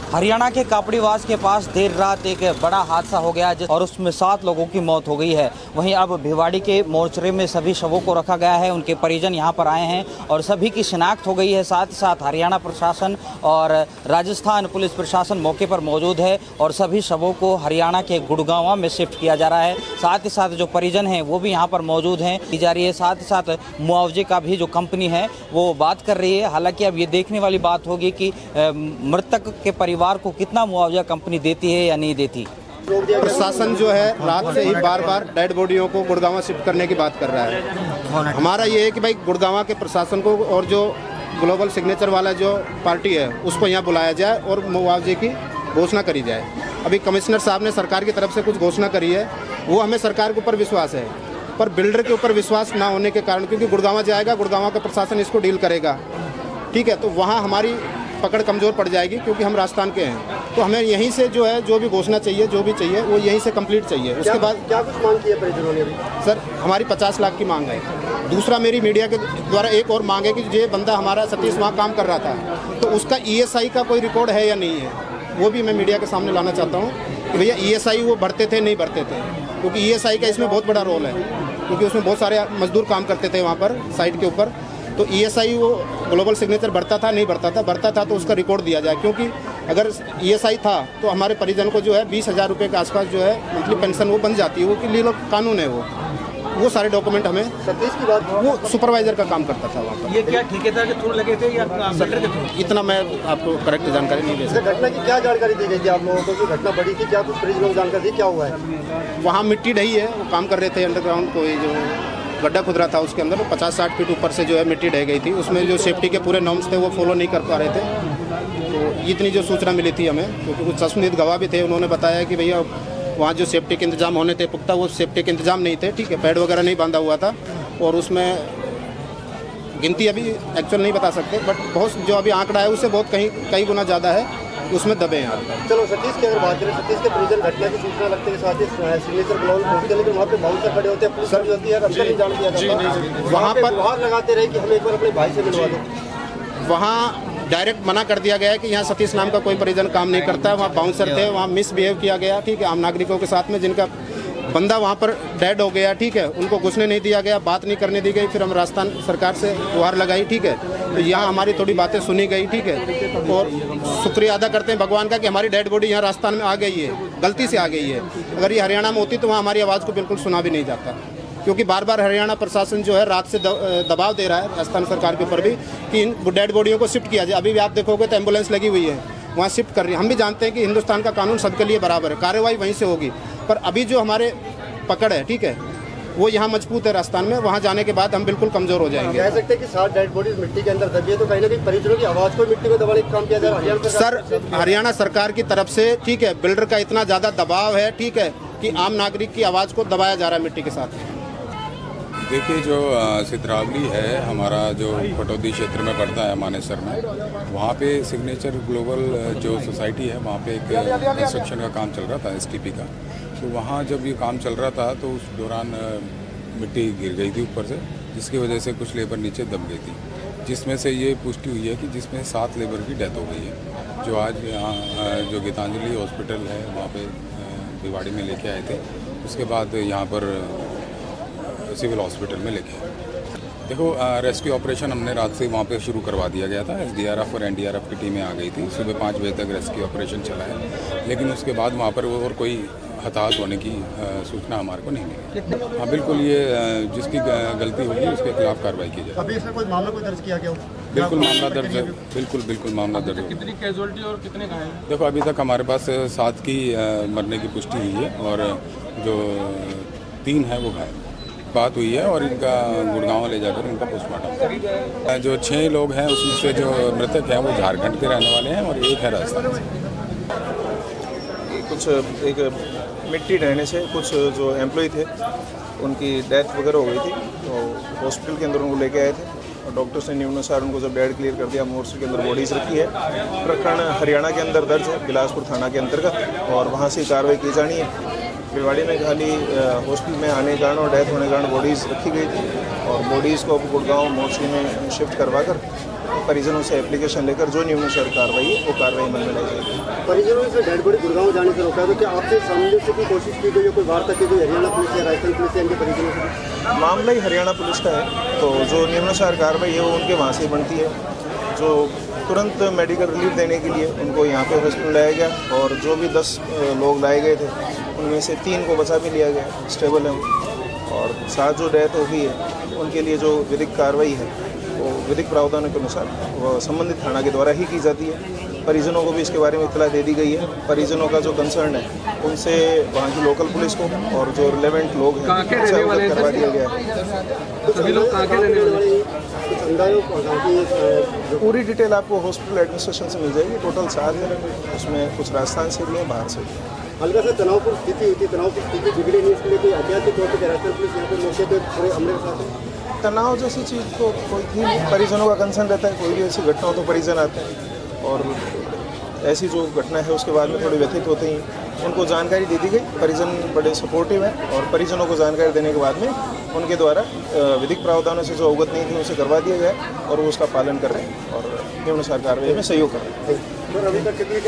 हरियाणा के कापड़ीवास के पास देर रात एक बड़ा हादसा हो गया और उसमें 7 लोगों की मौत हो गई है। वहीं अब भिवाड़ी के मोर्चरे में सभी शवों को रखा गया है। उनके परिजन यहां पर आए हैं और सभी की शिनाख्त हो गई है। साथ ही साथ हरियाणा प्रशासन और राजस्थान पुलिस प्रशासन मौके पर मौजूद है और सभी शवों को हरियाणा के गुड़गांव में शिफ्ट किया जा रहा है। साथ ही साथ जो परिजन हैं वो भी यहाँ पर मौजूद हैं की जा रही है। साथ ही साथ मुआवजे का भी जो कंपनी है वो बात कर रही है। हालांकि अब ये देखने वाली बात होगी कि मृतक के परिवार को कितना मुआवजा कंपनी देती है या नहीं देती। प्रशासन जो है रात से ही बार बार डेड बॉडियों को गुड़गांव शिफ्ट करने की बात कर रहा है। हमारा ये है कि भाई गुड़गांव के प्रशासन को और जो ग्लोबल सिग्नेचर वाला जो पार्टी है उसको यहाँ बुलाया जाए और मुआवजे की घोषणा करी जाए। अभी कमिश्नर साहब ने सरकार की तरफ से कुछ घोषणा करी है, वो हमें सरकार के ऊपर विश्वास है, पर बिल्डर के ऊपर विश्वास ना होने के कारण, क्योंकि गुड़गांव जाएगा, गुड़गांव का प्रशासन इसको डील करेगा, ठीक है, तो वहाँ हमारी पकड़ कमज़ोर पड़ जाएगी क्योंकि हम राजस्थान के हैं। तो हमें यहीं से जो है जो भी घोषणा चाहिए, जो भी चाहिए वो यहीं से कंप्लीट चाहिए। उसके बाद क्या कुछ मांग की है परिजनों ने? सर हमारी 50 लाख की मांग है। दूसरा मेरी मीडिया के द्वारा एक और मांग है कि ये बंदा हमारा सतीश वहाँ काम कर रहा था, तो उसका ESI का कोई रिकॉर्ड है या नहीं है, वो भी मैं मीडिया के सामने लाना चाहता हूँ कि भैया ESI वो भरते थे नहीं भरते थे, क्योंकि ESI का इसमें बहुत बड़ा रोल है, क्योंकि उसमें बहुत सारे मजदूर काम करते थे वहाँ पर साइट के ऊपर। तो ESI वो ग्लोबल सिग्नेचर भरता था नहीं भरता था तो उसका रिकॉर्ड दिया जाए, क्योंकि अगर ESI था तो हमारे परिजन को जो है 20,000 रुपये के आसपास जो है मंथली पेंशन वो बन जाती है, वो कि लीगल कानून है। वो सारे डॉक्यूमेंट हमें सतीश की बात, वो सुपरवाइजर का काम करता था वहाँ पर। ये क्या ठेकेदार के थ्रू लगे थे या बिल्डर के थ्रू? इतना मैं आपको करेक्ट जानकारी नहीं दे सकता। घटना की क्या जानकारी दी गई थी आप लोगों को कि घटना बड़ी थी? क्या कुछ परिजनों को जानकारी दी, क्या हुआ है? वहाँ मिट्टी ढही है, वो काम कर रहे थे अंडरग्राउंड, कोई जो गड्ढा खुद रहा था उसके अंदर 50-60 फीट ऊपर से जो है मिट्टी ढह गई थी। उसमें जो सेफ्टी के पूरे नॉर्म्स थे वो फॉलो नहीं कर पा रहे थे। तो इतनी जो सूचना मिली थी हमें, क्योंकि कुछ संबंधित गवाह भी थे, उन्होंने बताया कि भैया वहाँ जो सेफ्टी के इंतजाम होने थे पुख्ता, वो सेफ्टी के इंतजाम नहीं थे, ठीक है, पैड वगैरह नहीं बांधा हुआ था, और उसमें गिनती अभी एक्चुअल नहीं बता सकते, बट बहुत जो अभी आंकड़ा है उससे बहुत कई गुना ज़्यादा है, उसमें दबे हैं। चलो सतीश की अगर बात करें, सतीश के परिजन घटना की सूचना लगते के साथ ही सिग्नेचर ब्लॉक पहुंचते, लेकिन वहाँ पे बाउंसर खड़े होते हैं, पुलिस खड़ी होती है, नहीं जान दिया जाता, वहाँ पर गुहार लगाते रहे कि हम एक बार अपने भाई से मिलवा दें। वहाँ डायरेक्ट मना कर दिया गया है कि यहाँ सतीश नाम का कोई परिजन काम नहीं करता है। वहाँ बाउंसर थे, वहाँ मिसबिहेव किया गया, ठीक है, आम नागरिकों के साथ में, जिनका बंदा वहाँ पर डेड हो गया, ठीक है, उनको घुसने नहीं दिया गया, बात नहीं करने दी गई। फिर हम राजस्थान सरकार से गुहार लगाई, ठीक है, तो यहाँ हमारी थोड़ी बातें सुनी गई, ठीक है, और शुक्रिया अदा करते हैं भगवान का कि हमारी डेड बॉडी यहाँ राजस्थान में आ गई है, गलती से आ गई है। अगर ये हरियाणा में होती तो वहाँ हमारी आवाज़ को बिल्कुल सुना भी नहीं जाता, क्योंकि बार बार हरियाणा प्रशासन जो है रात से दबाव दे रहा है राजस्थान सरकार के ऊपर भी कि इन डेड बॉडियों को शिफ्ट किया जाए। अभी भी आप देखोगे तो एम्बुलेंस लगी हुई है, वहाँ शिफ्ट कर रही है। हम भी जानते हैं कि हिंदुस्तान का कानून सबके लिए बराबर है, कार्रवाई वहीं से होगी, पर अभी जो हमारे पकड़ है, ठीक है, वो यहाँ मजबूत है राजस्थान में, वहाँ जाने के बाद हम बिल्कुल कमजोर हो जाएंगे। कह सकते हैं कि 7 डेड बॉडीज मिट्टी के अंदर दबी है, तो कहीं ना कहीं परिजनों की आवाज़ को मिट्टी में दबाने का काम किया जा रहा है सर हरियाणा सरकार की तरफ से, ठीक है, बिल्डर का इतना ज़्यादा दबाव है, ठीक है, कि आम नागरिक की आवाज़ को दबाया जा रहा है मिट्टी के साथ। देखिए, जो सितरावली है हमारा, जो पटौदी क्षेत्र में पड़ता है मानेसर में, वहाँ पे सिग्नेचर ग्लोबल जो सोसाइटी है, वहाँ पे एक कंस्ट्रक्शन का काम चल रहा था STP का। तो वहाँ जब ये काम चल रहा था तो उस दौरान मिट्टी गिर गई थी ऊपर से, जिसकी वजह से कुछ लेबर नीचे दब गई थी, जिसमें से ये पुष्टि हुई है कि जिसमें 7 लेबर की डेथ हो गई है, जो आज यहाँ जो गीतांजलि हॉस्पिटल है वहाँ पे भिवाड़ी में लेके आए थे। उसके बाद यहाँ पर सिविल हॉस्पिटल में लेके आए। देखो, रेस्क्यू ऑपरेशन हमने रात से वहाँ पे शुरू करवा दिया गया था। SDRF और NDRF की टीमें आ गई थी, सुबह 5 बजे तक रेस्क्यू ऑपरेशन चला है, लेकिन उसके बाद वहाँ पर और कोई हताहत होने की सूचना हमारे को नहीं मिली। हाँ बिल्कुल, ये जिसकी गलती होगी उसके खिलाफ कार्रवाई की जाए। अभी इसमें कोई मामला कोई दर्ज किया गया हो? बिल्कुल मामला दर्ज है, बिल्कुल मामला दर्ज है। कितनी कैजुअलिटी और कितने घायल? देखो, अभी तक हमारे पास 7 की मरने की पुष्टि हुई है और जो 3 है वो घायल बात हुई है, और इनका गुड़गांव ले जाकर इनका पोस्टमार्टम। जो 6 लोग हैं उसमें से जो मृतक हैं वो झारखंड के रहने वाले हैं और एक है राजस्थान से। कुछ एक मिट्टी ढहने से कुछ जो एम्प्लॉय थे उनकी डेथ वगैरह हो गई थी, तो हॉस्पिटल के अंदर उनको लेके आए थे और डॉक्टर्स ने नियमानुसार उनको जब डेड क्लियर कर दिया, मोर्चरी के अंदर बॉडीज रखी है। प्रकरण हरियाणा के अंदर दर्ज है, बिलासपुर थाना के अंतर्गत, और वहाँ से कार्रवाई की जानी है। भिवाड़ी में खाली हॉस्पिटल में आने के कारण और डेथ होने के कारण बॉडीज़ रखी गई थी, और बॉडीज़ को अब गुड़गांव मोर्चरी में शिफ्ट करवा कर परिजनों से एप्लीकेशन लेकर जो नियमानुसार कार्रवाई है वो कार्रवाई अमल में लाई जाएगी। परिजनों ने डेड बॉडी गुड़गांव जाने से रोका है, तो क्या आपसे समझने की कोशिश की गई है, कोई वार्ता की गई हरियाणा पुलिस या राजस्थान पुलिस या इनके परिजनों से? मामला ही हरियाणा पुलिस का है, तो जो नियमानुसार कार्रवाई है वो उनके वहाँ से बनती है। जो तुरंत मेडिकल रिलीफ देने के लिए उनको यहाँ पे हॉस्पिटल लाया गया, और जो भी 10 लोग लाए गए थे उनमें से 3 को बचा भी लिया गया, स्टेबल है वो। और 7 जो डेथ हो गई है उनके लिए जो विधिक कार्रवाई है वो विधिक प्रावधानों के अनुसार वो संबंधित थाना के द्वारा ही की जाती है। परिजनों को भी इसके बारे में इत्तला दे दी गई है। परिजनों का जो कंसर्न है उनसे वहाँ की लोकल पुलिस को और जो रिलेवेंट लोग हैं उनसे अवगत करवा दिया गया है। सभी लोग कहाँ के रहने वाले हैं? कुछ अंदाजों को पूरी डिटेल आपको हॉस्पिटल एडमिनिस्ट्रेशन से मिल जाएगी। टोटल 7 हैं, उसमें कुछ राजस्थान से भी हैं, बाहर से भी। हल्का सा तनावपूर्ण स्थिति हुई थी, तनावपूर्ण स्थिति बिगड़ी नहीं, इसके लिए कोई ऐतिहासिक तौर पर राजस्थान पुलिस यहाँ पर मौके पर पूरे अमले के साथ है? तनाव जैसी चीज़ तो कोई थी नहीं। परिजनों का कंसर्न रहता है, कोई भी ऐसी घटना हो तो परिजन आते हैं, और ऐसी जो घटना है उसके बाद में थोड़े व्यथित होते हैं। उनको जानकारी दे दी गई, परिजन बड़े सपोर्टिव हैं, और परिजनों को जानकारी देने के बाद में उनके द्वारा विधिक प्रावधानों से जो अवगत नहीं थी उसे करवा दिया गया, और वो उसका पालन कर रहे हैं और नियमानुसार कार्रवाई में सहयोग कर रहे हैं। अभी तक कितने